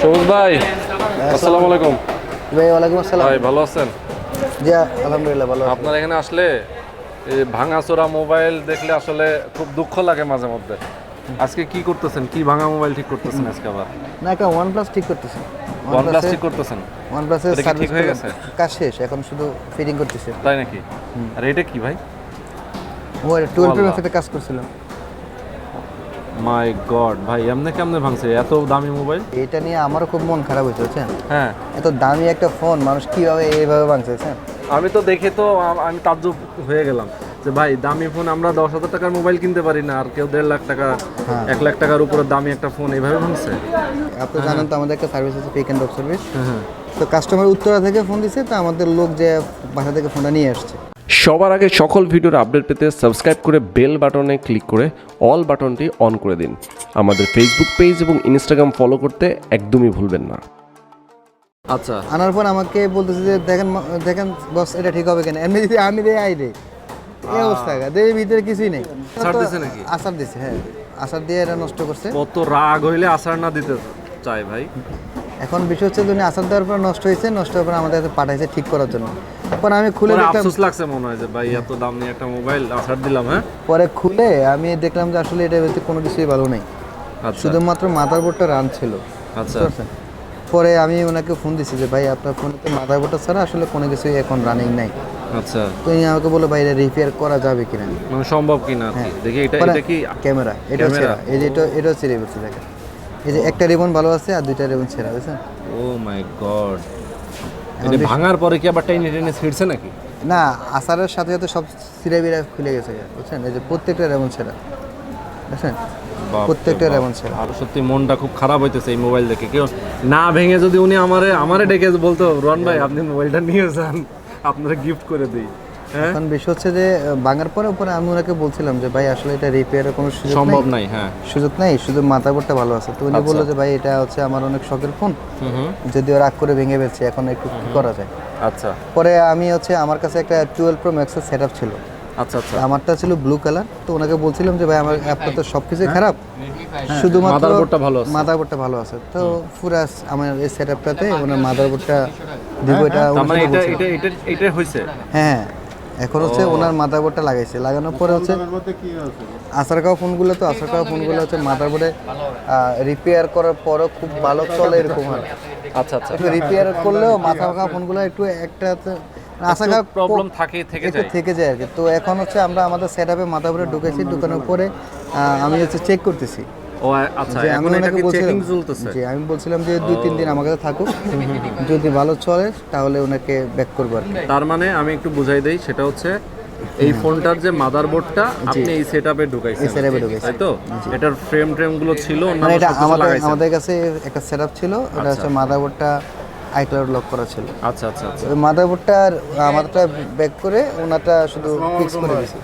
সবুজ ভাই, আসসালামু আলাইকুম। ভাই ওয়ালাইকুম আসসালাম। ভাই ভালো আছেন? জি আলহামদুলিল্লাহ ভালো আছি। আপনার এখানে আসলে এই ভাঙাচোরা মোবাইল দেখলে আসলে খুব দুঃখ লাগে মাঝে মধ্যে। আজকে কি করতেছেন? কি ভাঙা মোবাইল ঠিক করতেছেন আজকে আবার? না একটা OnePlus ঠিক করতেছি। OnePlus ঠিক করতেছেন? OnePlus এর এটা কি সার্ভিস ঠিক হয়ে গেছে? কাজ শেষ, এখন শুধু ফিটিং করতেছি। তাই নাকি? আর এটা কি ভাই? ও 12 Pro Max এর কাজ করছিলাম। মাই গড ভাই, এমনি কেমনে ভাঙছে এত দামি মোবাইল? এটা নিয়ে আমারও খুব মন খারাপ হয়েছে বুঝছেন। হ্যাঁ, এত দামি একটা ফোন মানুষ কিভাবে এইভাবে ভাঙছে বুঝছেন। আমি তো দেখে তো আমি তাজ্জব হয়ে গেলাম যে ভাই দামি ফোন আমরা 10,000 টাকার মোবাইল কিনতে পারি না, আর কেউ 1.5 লাখ টাকা 1 লাখ টাকার উপরে দামি একটা ফোন এইভাবে ভাঙছে। আপনি জানেন তো আমাদের একটা সার্ভিস আছে, পিক অ্যান্ড ড্রপ সার্ভিস। হ্যাঁ, তো কাস্টমার উত্তরা থেকে ফোন দিছে, তো আমাদের লোক যে বাসা থেকে ফোনটা নিয়ে আসছে। সবার আগে সকল ভিডিওর আপডেট পেতে সাবস্ক্রাইব করে বেল বাটনে ক্লিক করে অল বাটনটি অন করে দিন। আমাদের ফেসবুক পেজ এবং ইনস্টাগ্রাম ফলো করতে একদমই ভুলবেন না। আচ্ছা, আনার পর আমাকে বলতেছে যে দেখেন দেখেন বস এটা ঠিক হবে কেন, এমনি যদি আমি দেই আই দেই এই অবস্থা দেয়, ভিতরে কিছুই নেই। আসার দিছে নাকি? আসার দিছে, হ্যাঁ আসার দিয়ে এটা নষ্ট করছে। কত রাগ হইলে আসার না দিতে চাই ভাই। এখন বিষয় হচ্ছে তুমি আসার দেওয়ার পর নষ্ট হয়েছে, নষ্ট হওয়ার পর আমাদের কাছে পাঠাইছে ঠিক করার জন্য। পরে আমি খুলে পরে দেখলাম, আফসোস লাগছে মনে হয় যে ভাই এত দাম নিয়ে একটা মোবাইল আসার দিলাম। হ্যাঁ, পরে খুলে আমি দেখলাম যে আসলে এটা ভিতরে কোনো কিছুই ভালো নেই, আচ্ছা শুধুমাত্র মাদারবোর্ডটা রান ছিল। আচ্ছা, বুঝতে পারছেন? পরে আমি ওনাকে ফোন দিছি যে ভাই আপনার ফোনে তো মাদারবোর্ডটা ছাড়া আসলে কোনো কিছুই এখন রানিং নাই। আচ্ছা, তো উনি আমাকে বললো ভাই এটা রিপেয়ার করা যাবে কিনা। মানে সম্ভব কিনা আর কি। দেখি এটা পরে এটা কি ক্যামেরা, এটা ছেঁড়া, এই যে এটা ছেড়ে গেছে দেখেন, এই যে একটা রিবন ভালো আছে আর দুইটা রিবন ছেঁড়া, বুঝছেন। ও মাই গড, এটা ভাঙার পরে কি আবার টেনে টেনে ছিড়ছে নাকি? না, আসারের সাথে সাথে সব সিরে বিরা খুলে গেছে, বুঝছেন। এই যে প্রত্যেকটা রিবন ছেঁড়া, বুঝছেন, প্রত্যেকটা রিবন ছেঁড়া। আর সত্যি মনটা খুব খারাপ হইতেছে এই মোবাইল দেখে। কেউ না ভেঙে যদি উনি আমারে ডেকে বলতো রন ভাই আপনি মোবাইলটা নিয়ে যান, আপনারা গিফট করে দিই। হ্যাঁ, এখন বিষয় হচ্ছে যে ভাঙার পরে উপরে আমি ওনাকে বলছিলাম যে ভাই আসলে এটা রিপেয়ারের কোনো সুযোগ সম্ভব নাই। হ্যাঁ, সুযোগ নাই, শুধু মাদারবোর্ডটা ভালো আছে। তো উনি বললো যে ভাই এটা হচ্ছে আমার অনেক শখের ফোন, যদিও রাগ করে ভেঙে ফেলছে, এখন একটু কি করা যায়। আচ্ছা পরে আমি হচ্ছে আমার কাছে একটা 12 Pro Max এর সেটআপ ছিল। আচ্ছা আচ্ছা, আমারটা ছিল ব্লু কালার। তো ওনাকে বলছিলাম যে ভাই আমার আপনার তো সব কিছুই খারাপ, শুধুমাত্র মাদারবোর্ডটা ভালো আছে। মাদারবোর্ডটা ভালো আছে। তো পুরা আমার এই সেটআপটাতে ওনার মাদারবোর্ডটা দিব, এটা তার মানে এটা হইছে। হ্যাঁ এখন হচ্ছে ওনার মাদারবোর্ডটা লাগাইছে, লাগানোর পরে হচ্ছে আসার খাওয়া ফোনগুলো, তো আসার খাওয়া ফোনগুলো হচ্ছে মাদারবোর্ডে রিপেয়ার করার পরও খুব ভালো চলে এরকম হয়। আচ্ছা আচ্ছা, একটু রিপেয়ার করলেও মাথা খাওয়া ফোনগুলো একটু একটা আশা খাওয়া প্রবলেম থেকে যায় আর কি। তো এখন হচ্ছে আমরা আমাদের সেটআপে মাদারবোর্ডে ঢুকেছি, ঢুকানোর পরে আমি হচ্ছে চেক করতেছি। ও আচ্ছা, যে এখন এটা কি চেকিং বলছিলাম চলতেছে? যে আমি বলছিলাম যে 2-3 দিন আমার কাছে থাকুক, যদি ভালো চলে তাহলে ওনাকে ব্যাক করবো আর কি। তার মানে আমি একটু বুঝাই দেই, সেটা হচ্ছে এই ফোনটার যে মাদারবোর্ডটা আপনি এই সেটআপে ঢুকাইছেন, তাই তো? এটার ফ্রেম গুলো ছিল মানে এটা লাগাইছেন। আমাদের কাছে একটা সেটআপ ছিল, এটা হচ্ছে মাদারবোর্ডটা আইক্লাউড লক করা ছিল। আচ্ছা আচ্ছা আচ্ছা, ওই মাদারবোর্ডটা আমারটা ব্যাক করে ওনারটা শুধু ফিক্স করে দিয়েছি।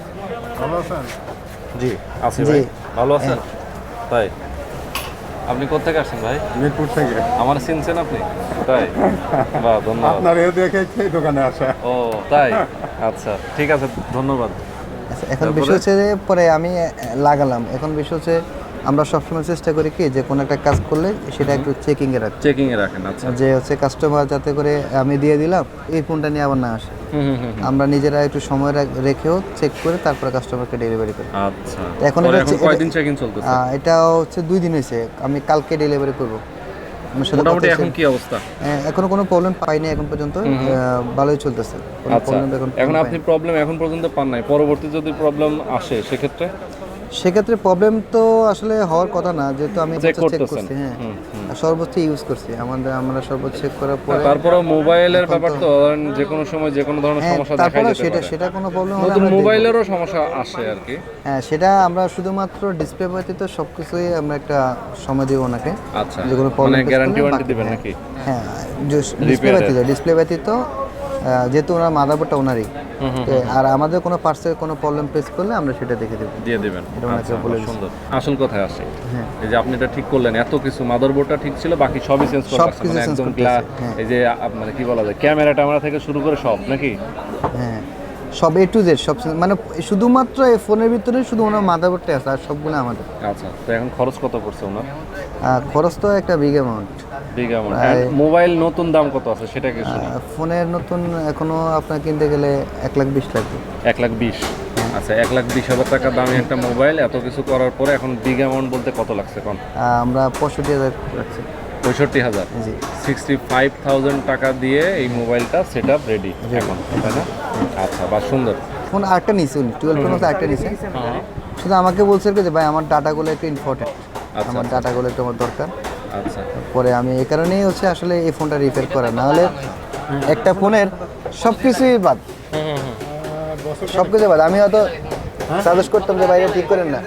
ভালো আছেন? জি আছি জি। ভাই, ভালো আছেন? তাই আপনি কোথা থেকে আসছেন ভাই? মিরপুর থেকে। আমার চিনছেন আপনি? তাই, বাহ ধন্যবাদ। আপনার এ দেখে সেই দোকানে আসা। ও তাই, আচ্ছা ঠিক আছে, ধন্যবাদ। আচ্ছা, এখন বিষয় হচ্ছে যে পরে আমি লাগালাম। এখন বিষয় হচ্ছে আমরা সবসময় চেষ্টা করি কি যে কোনো একটা কাজ করলে সেটা একটু চেকিংয়ে রাখি, চেকিংয়ে রাখেন। আচ্ছা, যে হচ্ছে কাস্টমার যাতে করে আমি দিয়ে দিলাম এই ফোনটা নিয়ে আবার না আসে। আমরা নিজেরা একটু সময় রেখেও চেক করে তারপরে কাস্টমারকে ডেলিভারি করি। আচ্ছা, এখন এখন কয়দিন চেকিং চলতেছে? এটা হচ্ছে 2 দিন হয়েছে, আমি কালকে ডেলিভারি করবো। মোটামুটি এখন কি অবস্থা? এখনো কোনো প্রবলেম পাইনি এখন পর্যন্ত, ভালোই চলতেছে। আচ্ছা, এখন আপনি প্রবলেম এখন পর্যন্ত পান নাই, পরবর্তী যদি প্রবলেম আসে সেক্ষেত্রে প্রবলেম তো আসলে হওয়ার কথা না, যেহেতু আমি চেক করছি। হ্যাঁ, সর্বোচ্চ ইউজ করছি আমরা সর্বোচ্চ চেক করার পরে। তারপরে মোবাইলের ব্যাপার তো যে কোনো সময় যে কোনো ধরনের সমস্যা দেখা যেতে পারে। সেটা কোনো প্রবলেম নতুন মোবাইলেরও সমস্যা আসে আর কি। হ্যাঁ, সেটা আমরা শুধুমাত্র ডিসপ্লে ব্যতীত সবকিছুই আমরা একটা সময় দিব ওনাকে। আচ্ছা, যে কোনো প্রবলেম মানে গ্যারান্টি ওয়ারেন্টি দিবেন নাকি? হ্যাঁ, ডিসপ্লে ব্যতীত যেহেতু ওনার মাদারবোর্ডটা ওনারই, আর আমাদের কোনো পার্টসের কোনো প্রবলেম ফেস করলে আমরা সেটা দেখে দেবো, দিয়ে দিবেন। আচ্ছা, সুন্দর। আসল কথায় আসে, এই যে আপনি এটা ঠিক করলেন, এত কিছু মাদারবোর্ডটা ঠিক ছিল, বাকি সবই চেঞ্জ করতে মানে একদম এই যে মানে কি বলা যায়, ক্যামেরা থেকে শুরু করে সব নাকি? হ্যাঁ, সব A to Z সব মানে শুধুমাত্র এই ফোনের ভিতরে শুধু ওনার মাদারবোর্ডটা আছে আর সবগুলো আমাদের। আচ্ছা, তো এখন খরচ কত পড়ছে ওনার? খরচ তো একটা big amount. Big amount. Mobile নতুন দাম কত আছে সেটা কি শুনি? ফোনের নতুন এখনো আপনার কিনতে গেলে 1,20,000 লাগবে। 1,20,000। আচ্ছা, 1,20,000 টাকা দামি একটা মোবাইল, এত কিছু করার পরে এখন বিগ অ্যামাউন্ট বলতে কত লাগছে কোন? আমরা 65,000 রাখছি। 65,000? জি। 65,000 টাকা দিয়ে এই মোবাইলটা সেট আপ রেডি এখন, তাই না? আচ্ছা, বা সুন্দর। ফোন আরেকটা নিছে উনি 12 Pro Max আরেকটা নিছে। শুধু আমাকে বলছে যে ভাই আমার ডাটাগুলো একটু ইম্পর্টেন্ট, আমার ডাটাগুলো একটু আমার দরকার। আচ্ছা, পরে আমি এই কারণেই হচ্ছে আসলে এই ফোনটা রিপেয়ার করা, না হলে একটা ফোনের সব কিছুই বাদ, সব কিছু বাদ। আমি হয়তো সাজেস্ট করতাম যে বাইরে ঠিক করেন না,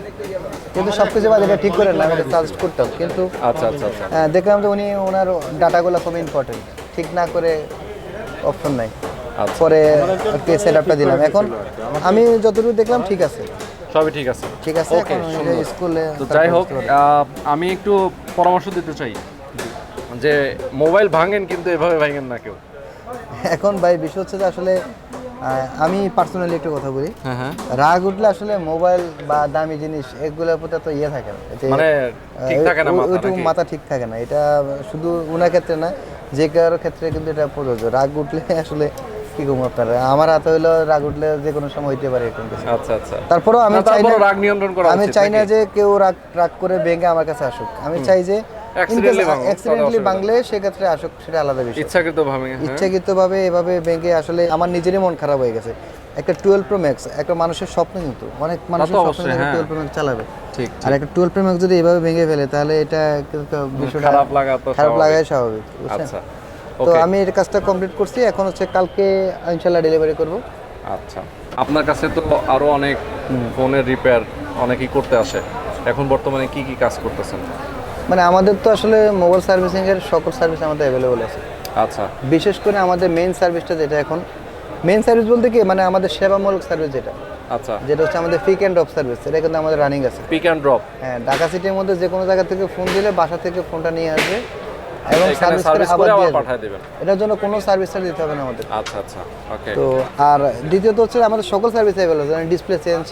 কিন্তু সব কিছু বাদ এটা ঠিক করেন না, আমি সাজেস্ট করতাম। কিন্তু আচ্ছা আচ্ছা আচ্ছা, দেখলাম যে উনি ওনার ডাটাগুলো খুব ইম্পর্টেন্ট, ঠিক না করে অপশন নাই। পরে সেট আপটা দিলাম। এখন আমি যতটুকু দেখলাম ঠিক আছে, সবই ঠিক আছে। ঠিক আছে। এখন স্কুলে তো যাই হোক, আমি একটু পরামর্শ দিতে চাই যে মোবাইল ভাঙেন কিন্তু এভাবে ভাঙেন না কেউ। এখন ভাই বিষয় হচ্ছে যে আসলে আমি পার্সোনালি একটু কথা বলি, রাগ উঠলে আসলে মোবাইল বা দামি জিনিস এগুলোর প্রতি তো ইয়ে থাকে না, মানে ঠিক থাকে না, মাথা ঠিক থাকে না। এটা শুধু ওনার ক্ষেত্রে না, যে কারোর ক্ষেত্রে কিন্তু এটা প্রযোজ্য। রাগ উঠলে আসলে কি করবো আপনারা, আমার হাতে হইলো রাগ উঠলে যে কোনো সময় হইতে পারে এরকম কিছু। আচ্ছা আচ্ছা, তারপরেও আমি চাই না রাগ নিয়ন্ত্রণ করা, আমি চাই না যে কেউ রাগ করে ভেঙে আমার কাছে আসুক। আমি চাই যে অ্যাক্সিডেন্টলি ভাঙলে সেক্ষেত্রে আসুক, সেটা আলাদা বিষয়। ইচ্ছাকৃতভাবে এভাবে ভেঙে আসলে আমার নিজেরই মন খারাপ হয়ে গেছে। একটা 12 Pro Max একটা মানুষের স্বপ্ন, কিন্তু অনেক মানুষের স্বপ্ন 12 Pro Max চালাবে, ঠিক। আর একটা 12 Pro Max যদি এভাবে ভেঙে ফেলে তাহলে এটা বিষয়টা খারাপ লাগাই স্বাভাবিক। আচ্ছা, তো আমি এই কাজটা কমপ্লিট করছি, এখন হচ্ছে কালকে ইনশাআল্লাহ ডেলিভারি করব। আচ্ছা, আপনার কাছে তো আরো অনেক ফোনের রিপেয়ার অনেকেই করতে আসে, এখন বর্তমানে কি কি কাজ করতেছেন? মানে আমাদের তো আসলে মোবাইল সার্ভিসিং এর সকল সার্ভিস আমাদের অ্যাভেলেবল আছে। আচ্ছা, বিশেষ করে আমাদের মেইন সার্ভিসটা যেটা এখন, মেইন সার্ভিস বলতে কি মানে আমাদের সেবামূলক সার্ভিস যেটা, আচ্ছা, যেটা হচ্ছে আমাদের পিক অ্যান্ড ড্রপ সার্ভিস, এটা কিন্তু আমাদের রানিং আছে। Pick and drop? হ্যাঁ, ঢাকা সিটির মধ্যে যে কোনো জায়গা থেকে ফোন দিলে বাসা থেকে ফোনটা নিয়ে আসবে এবং সার্ভিস করে আবার পাঠিয়ে দিবেন। এটার জন্য কোনো সার্ভিস চার্জ দিতে হবে না আমাদের। আচ্ছা আচ্ছা, ওকে। তো আর দ্বিতীয়ত হচ্ছে আমাদের সকল সার্ভিস অ্যাভেলেবল, যেমন ডিসপ্লে চেঞ্জ,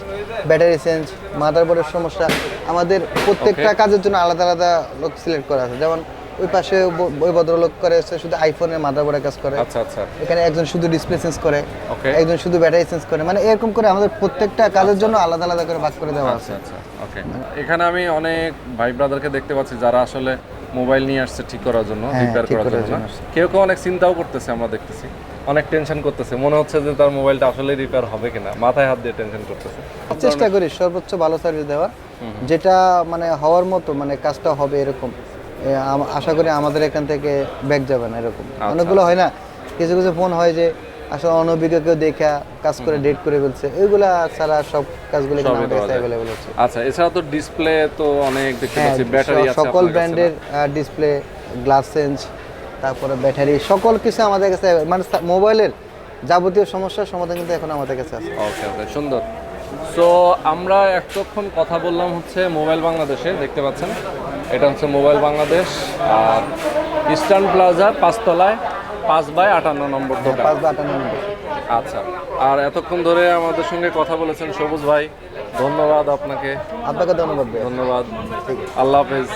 ব্যাটারি চেঞ্জ, মাদারবোর্ডের সমস্যা, আমাদের প্রত্যেকটা কাজের জন্য আলাদা আলাদা লোক সিলেক্ট করা আছে। যেমন ওই পাশে ওই ভদ্রলোক করে হচ্ছে শুধু আইফোনের মাদারবোর্ডের কাজ করে। আচ্ছা আচ্ছা, এখানে একজন শুধু ডিসপ্লে চেঞ্জ করে, একজন শুধু ব্যাটারি চেঞ্জ করে, মানে এরকম করে আমাদের প্রত্যেকটা কাজের জন্য আলাদা আলাদা করে ভাগ করে দেওয়া আছে। আচ্ছা, ওকে। এখানে আমি অনেক ভাই ব্রাদারকে দেখতে পাচ্ছি যারা আসলে মোবাইল নিয়ে আসছে ঠিক করার জন্য, রিপেয়ার করার জন্য। কেউ কেউ অনেক চিন্তাও করতেছে, আমরা দেখতেছি অনেক টেনশন করতেছে, মনে হচ্ছে যে তার মোবাইলটা আসলে রিপেয়ার হবে কিনা, মাথায় হাত দিয়ে টেনশন করতেছে। চেষ্টা করি সর্বোচ্চ ভালো সার্ভিস দেওয়ার, যেটা মানে হওয়ার মতো, মানে কাজটা হবে এরকম। আশা করি আমাদের এখান থেকে ব্যাক যাবে না এরকম। অনেকগুলো হয় না, কিছু কিছু ফোন হয় যে আসলে অনভিজ্ঞ কেউ দেখা কাজ করে ডেট করে ফেলছে, ওইগুলা ছাড়া সব কাজগুলো আমাদের কাছে অ্যাভেলেবল আছে। আচ্ছা, এছাড়া তো ডিসপ্লে তো অনেক দেখতে পাচ্ছি, ব্যাটারি আছে, সকল ব্র্যান্ডের ডিসপ্লে, গ্লাস চেঞ্জ, তারপরে ব্যাটারি, সকল কিছু আমাদের কাছে, মানে মোবাইলের যাবতীয় সমস্যার সমাধান কিন্তু এখন আমাদের কাছে আছে। ওকে ওকে, সুন্দর। সো আমরা এতক্ষণ কথা বললাম হচ্ছে মোবাইল বাংলাদেশে, দেখতে পাচ্ছেন এটা হচ্ছে মোবাইল বাংলাদেশ, আর ইস্টার্ন প্লাজা 5 তলায় 5/58 নম্বর দোকান। 5/58 নম্বর। আচ্ছা, আর এতক্ষণ ধরে আমাদের সঙ্গে কথা বলেছেন সবুজ ভাই, ধন্যবাদ আপনাকে। আপনাকে ধন্যবাদ। ধন্যবাদ, আল্লাহ হাফেজ।